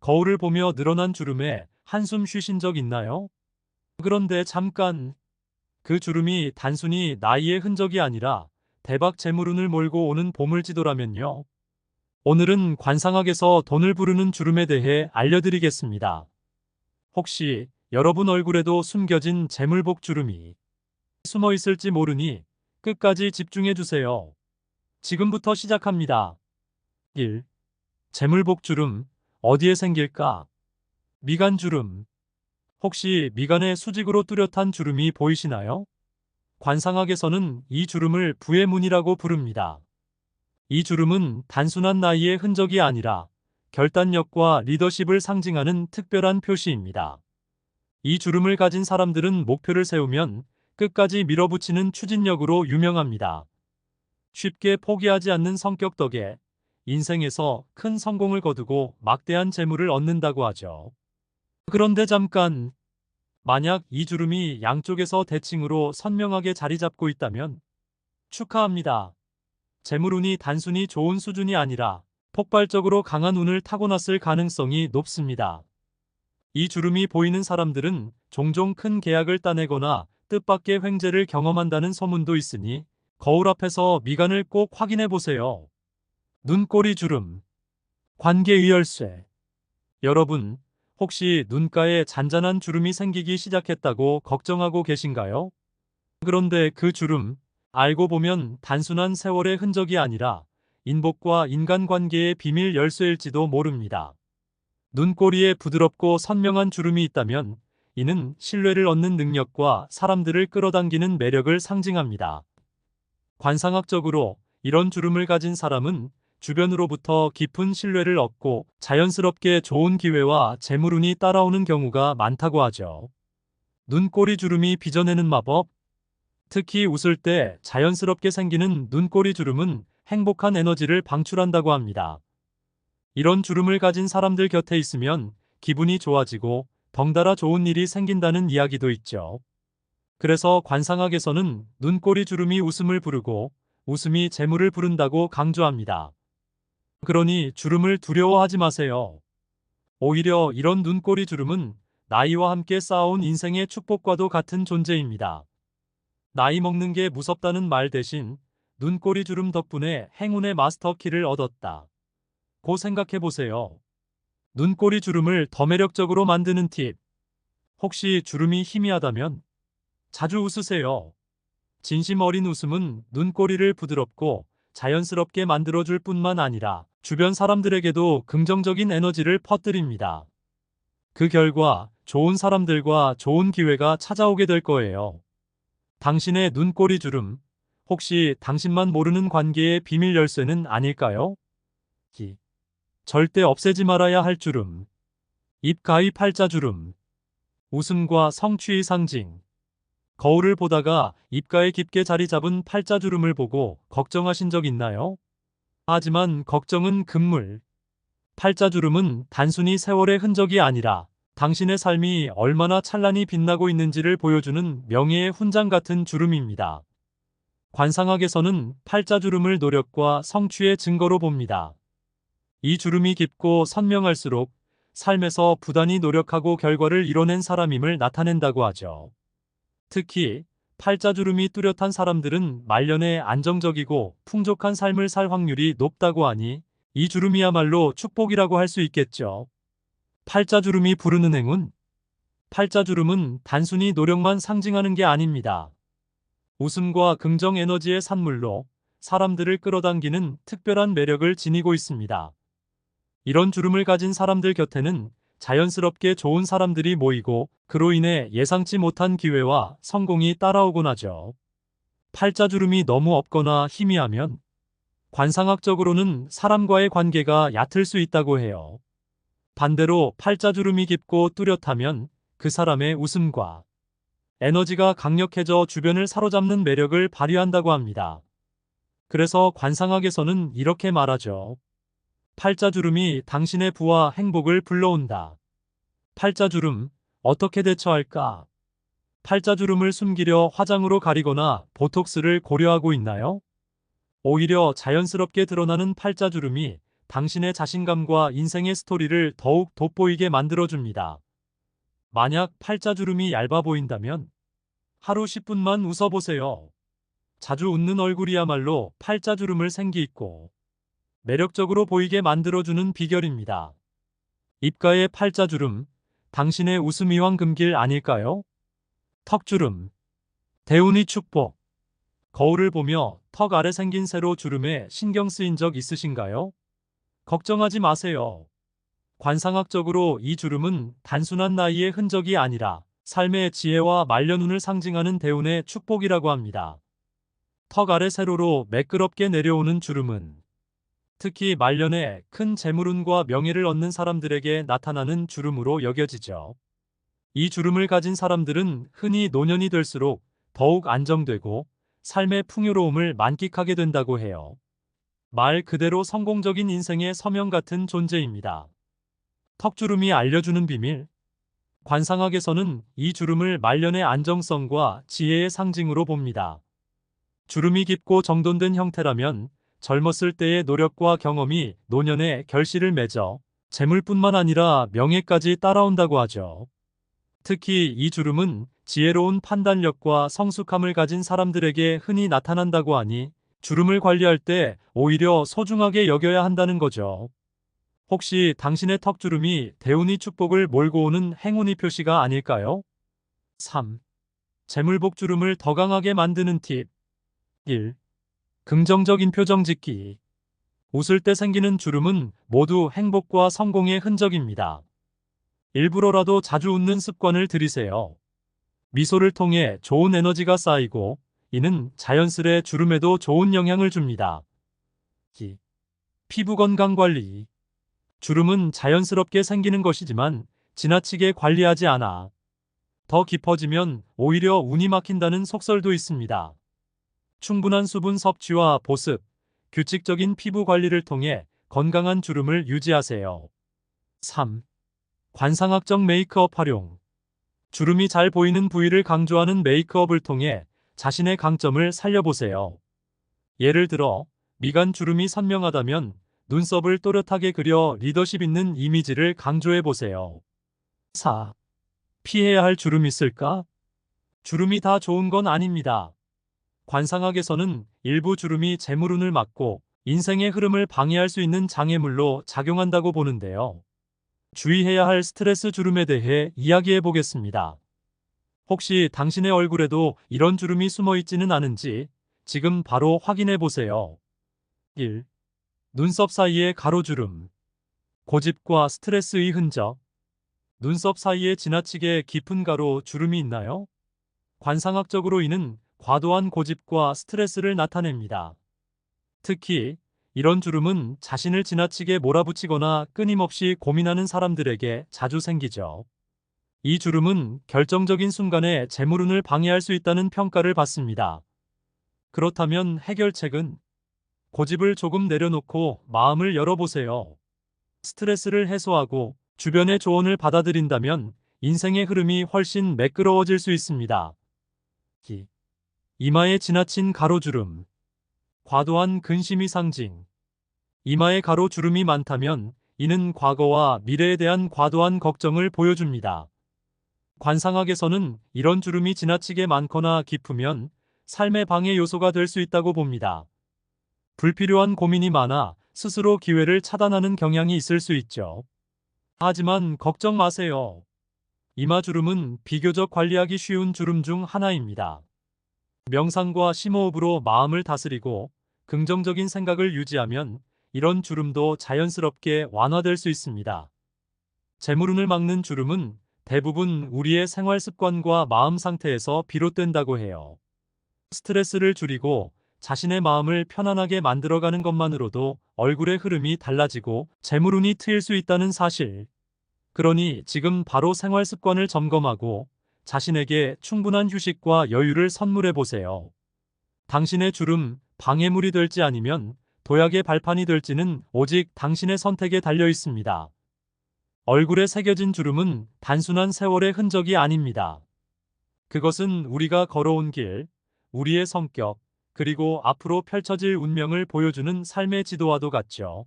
거울을 보며 늘어난 주름에 한숨 쉬신 적 있나요? 그런데 잠깐, 그 주름이 단순히 나이의 흔적이 아니라 대박 재물운을 몰고 오는 보물지도라면요. 오늘은 관상학에서 돈을 부르는 주름에 대해 알려드리겠습니다. 혹시 여러분 얼굴에도 숨겨진 재물복 주름이 숨어 있을지 모르니 끝까지 집중해 주세요. 지금부터 시작합니다. 1. 재물복 주름, 어디에 생길까? 미간 주름. 혹시 미간에 수직으로 뚜렷한 주름이 보이시나요? 관상학에서는 이 주름을 부의 문이라고 부릅니다. 이 주름은 단순한 나이의 흔적이 아니라 결단력과 리더십을 상징하는 특별한 표시입니다. 이 주름을 가진 사람들은 목표를 세우면 끝까지 밀어붙이는 추진력으로 유명합니다. 쉽게 포기하지 않는 성격 덕에 인생에서 큰 성공을 거두고 막대한 재물을 얻는다고 하죠. 그런데 잠깐, 만약 이 주름이 양쪽에서 대칭으로 선명하게 자리 잡고 있다면 축하합니다. 재물운이 단순히 좋은 수준이 아니라 폭발적으로 강한 운을 타고났을 가능성이 높습니다. 이 주름이 보이는 사람들은 종종 큰 계약을 따내거나 뜻밖의 횡재를 경험한다는 소문도 있으니 거울 앞에서 미간을 꼭 확인해 보세요. 눈꼬리 주름, 관계의 열쇠. 여러분, 혹시 눈가에 잔잔한 주름이 생기기 시작했다고 걱정하고 계신가요? 그런데 그 주름, 알고 보면 단순한 세월의 흔적이 아니라 인복과 인간관계의 비밀 열쇠일지도 모릅니다. 눈꼬리에 부드럽고 선명한 주름이 있다면 이는 신뢰를 얻는 능력과 사람들을 끌어당기는 매력을 상징합니다. 관상학적으로 이런 주름을 가진 사람은 주변으로부터 깊은 신뢰를 얻고 자연스럽게 좋은 기회와 재물운이 따라오는 경우가 많다고 하죠. 눈꼬리 주름이 빚어내는 마법. 특히 웃을 때 자연스럽게 생기는 눈꼬리 주름은 행복한 에너지를 방출한다고 합니다. 이런 주름을 가진 사람들 곁에 있으면 기분이 좋아지고 덩달아 좋은 일이 생긴다는 이야기도 있죠. 그래서 관상학에서는 눈꼬리 주름이 웃음을 부르고 웃음이 재물을 부른다고 강조합니다. 그러니 주름을 두려워하지 마세요. 오히려 이런 눈꼬리 주름은 나이와 함께 쌓아온 인생의 축복과도 같은 존재입니다. 나이 먹는 게 무섭다는 말 대신 눈꼬리 주름 덕분에 행운의 마스터키를 얻었다 고 생각해 보세요. 눈꼬리 주름을 더 매력적으로 만드는 팁. 혹시 주름이 희미하다면 자주 웃으세요. 진심 어린 웃음은 눈꼬리를 부드럽고 자연스럽게 만들어줄 뿐만 아니라 주변 사람들에게도 긍정적인 에너지를 퍼뜨립니다. 그 결과 좋은 사람들과 좋은 기회가 찾아오게 될 거예요. 당신의 눈꼬리 주름, 혹시 당신만 모르는 관계의 비밀 열쇠는 아닐까요? 절대 없애지 말아야 할 주름. 입 가위 팔자 주름. 웃음과 성취의 상징. 거울을 보다가 입가에 깊게 자리 잡은 팔자 주름을 보고 걱정하신 적 있나요? 하지만 걱정은 금물. 팔자 주름은 단순히 세월의 흔적이 아니라 당신의 삶이 얼마나 찬란히 빛나고 있는지를 보여주는 명예의 훈장 같은 주름입니다. 관상학에서는 팔자 주름을 노력과 성취의 증거로 봅니다. 이 주름이 깊고 선명할수록 삶에서 부단히 노력하고 결과를 이뤄낸 사람임을 나타낸다고 하죠. 특히 팔자주름이 뚜렷한 사람들은 말년에 안정적이고 풍족한 삶을 살 확률이 높다고 하니 이 주름이야말로 축복이라고 할 수 있겠죠. 팔자주름이 부르는 행운. 팔자주름은 단순히 노력만 상징하는 게 아닙니다. 웃음과 긍정 에너지의 산물로 사람들을 끌어당기는 특별한 매력을 지니고 있습니다. 이런 주름을 가진 사람들 곁에는 자연스럽게 좋은 사람들이 모이고 그로 인해 예상치 못한 기회와 성공이 따라오곤 하죠. 팔자주름이 너무 없거나 희미하면 관상학적으로는 사람과의 관계가 얕을 수 있다고 해요. 반대로 팔자주름이 깊고 뚜렷하면 그 사람의 웃음과 에너지가 강력해져 주변을 사로잡는 매력을 발휘한다고 합니다. 그래서 관상학에서는 이렇게 말하죠. 팔자주름이 당신의 부와 행복을 불러온다. 팔자주름, 어떻게 대처할까? 팔자주름을 숨기려 화장으로 가리거나 보톡스를 고려하고 있나요? 오히려 자연스럽게 드러나는 팔자주름이 당신의 자신감과 인생의 스토리를 더욱 돋보이게 만들어줍니다. 만약 팔자주름이 얇아 보인다면 하루 10분만 웃어보세요. 자주 웃는 얼굴이야말로 팔자주름을 생기 있고 매력적으로 보이게 만들어주는 비결입니다. 입가의 팔자주름, 당신의 웃음이 황금길 아닐까요? 턱주름, 대운이 축복. 거울을 보며 턱 아래 생긴 세로 주름에 신경 쓰인 적 있으신가요? 걱정하지 마세요. 관상학적으로 이 주름은 단순한 나이의 흔적이 아니라 삶의 지혜와 말년운을 상징하는 대운의 축복이라고 합니다. 턱 아래 세로로 매끄럽게 내려오는 주름은 특히 말년에 큰 재물운과 명예를 얻는 사람들에게 나타나는 주름으로 여겨지죠. 이 주름을 가진 사람들은 흔히 노년이 될수록 더욱 안정되고 삶의 풍요로움을 만끽하게 된다고 해요. 말 그대로 성공적인 인생의 서명 같은 존재입니다. 턱주름이 알려주는 비밀. 관상학에서는 이 주름을 말년의 안정성과 지혜의 상징으로 봅니다. 주름이 깊고 정돈된 형태라면 젊었을 때의 노력과 경험이 노년에 결실을 맺어 재물뿐만 아니라 명예까지 따라온다고 하죠. 특히 이 주름은 지혜로운 판단력과 성숙함을 가진 사람들에게 흔히 나타난다고 하니 주름을 관리할 때 오히려 소중하게 여겨야 한다는 거죠. 혹시 당신의 턱주름이 대운이 축복을 몰고 오는 행운의 표시가 아닐까요? 3. 재물복주름을 더 강하게 만드는 팁. 1. 긍정적인 표정 짓기. 웃을 때 생기는 주름은 모두 행복과 성공의 흔적입니다. 일부러라도 자주 웃는 습관을 들이세요. 미소를 통해 좋은 에너지가 쌓이고 이는 자연스레 주름에도 좋은 영향을 줍니다. 2. 피부 건강 관리. 주름은 자연스럽게 생기는 것이지만 지나치게 관리하지 않아 더 깊어지면 오히려 운이 막힌다는 속설도 있습니다. 충분한 수분 섭취와 보습, 규칙적인 피부 관리를 통해 건강한 주름을 유지하세요. 3. 관상학적 메이크업 활용. 주름이 잘 보이는 부위를 강조하는 메이크업을 통해 자신의 강점을 살려보세요. 예를 들어, 미간 주름이 선명하다면 눈썹을 또렷하게 그려 리더십 있는 이미지를 강조해보세요. 4. 피해야 할 주름 있을까? 주름이 다 좋은 건 아닙니다. 관상학에서는 일부 주름이 재물운을 막고 인생의 흐름을 방해할 수 있는 장애물로 작용한다고 보는데요. 주의해야 할 스트레스 주름에 대해 이야기해 보겠습니다. 혹시 당신의 얼굴에도 이런 주름이 숨어 있지는 않은지 지금 바로 확인해 보세요. 1. 눈썹 사이의 가로주름. 고집과 스트레스의 흔적. 눈썹 사이에 지나치게 깊은 가로 주름이 있나요? 관상학적으로 이는 과도한 고집과 스트레스를 나타냅니다. 특히 이런 주름은 자신을 지나치게 몰아붙이거나 끊임없이 고민하는 사람들에게 자주 생기죠. 이 주름은 결정적인 순간에 재물운을 방해할 수 있다는 평가를 받습니다. 그렇다면 해결책은 고집을 조금 내려놓고 마음을 열어보세요. 스트레스를 해소하고 주변의 조언을 받아들인다면 인생의 흐름이 훨씬 매끄러워질 수 있습니다. 이마에 지나친 가로주름. 과도한 근심이 상징. 이마에 가로주름이 많다면 이는 과거와 미래에 대한 과도한 걱정을 보여줍니다. 관상학에서는 이런 주름이 지나치게 많거나 깊으면 삶의 방해 요소가 될 수 있다고 봅니다. 불필요한 고민이 많아 스스로 기회를 차단하는 경향이 있을 수 있죠. 하지만 걱정 마세요. 이마주름은 비교적 관리하기 쉬운 주름 중 하나입니다. 명상과 심호흡으로 마음을 다스리고 긍정적인 생각을 유지하면 이런 주름도 자연스럽게 완화될 수 있습니다. 재물운을 막는 주름은 대부분 우리의 생활 습관과 마음 상태에서 비롯된다고 해요. 스트레스를 줄이고 자신의 마음을 편안하게 만들어가는 것만으로도 얼굴의 흐름이 달라지고 재물운이 트일 수 있다는 사실. 그러니 지금 바로 생활 습관을 점검하고 자신에게 충분한 휴식과 여유를 선물해 보세요. 당신의 주름, 방해물이 될지 아니면 도약의 발판이 될지는 오직 당신의 선택에 달려 있습니다. 얼굴에 새겨진 주름은 단순한 세월의 흔적이 아닙니다. 그것은 우리가 걸어온 길, 우리의 성격, 그리고 앞으로 펼쳐질 운명을 보여주는 삶의 지도와도 같죠.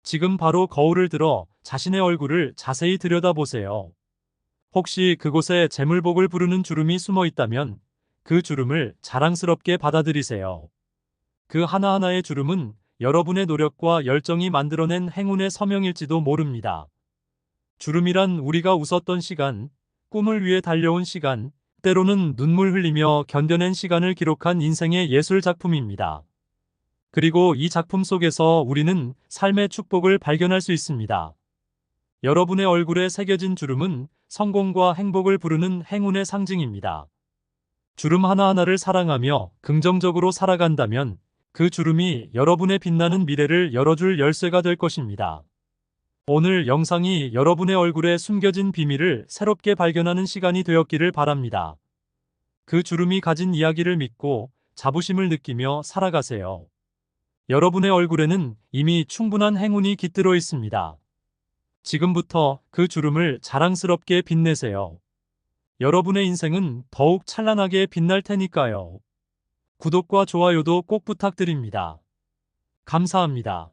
지금 바로 거울을 들어 자신의 얼굴을 자세히 들여다보세요. 혹시 그곳에 재물복을 부르는 주름이 숨어 있다면 그 주름을 자랑스럽게 받아들이세요. 그 하나하나의 주름은 여러분의 노력과 열정이 만들어낸 행운의 서명일지도 모릅니다. 주름이란 우리가 웃었던 시간, 꿈을 위해 달려온 시간, 때로는 눈물 흘리며 견뎌낸 시간을 기록한 인생의 예술 작품입니다. 그리고 이 작품 속에서 우리는 삶의 축복을 발견할 수 있습니다. 여러분의 얼굴에 새겨진 주름은 성공과 행복을 부르는 행운의 상징입니다. 주름 하나하나를 사랑하며 긍정적으로 살아간다면 그 주름이 여러분의 빛나는 미래를 열어줄 열쇠가 될 것입니다. 오늘 영상이 여러분의 얼굴에 숨겨진 비밀을 새롭게 발견하는 시간이 되었기를 바랍니다. 그 주름이 가진 이야기를 믿고 자부심을 느끼며 살아가세요. 여러분의 얼굴에는 이미 충분한 행운이 깃들어 있습니다. 지금부터 그 주름을 자랑스럽게 빛내세요. 여러분의 인생은 더욱 찬란하게 빛날 테니까요. 구독과 좋아요도 꼭 부탁드립니다. 감사합니다.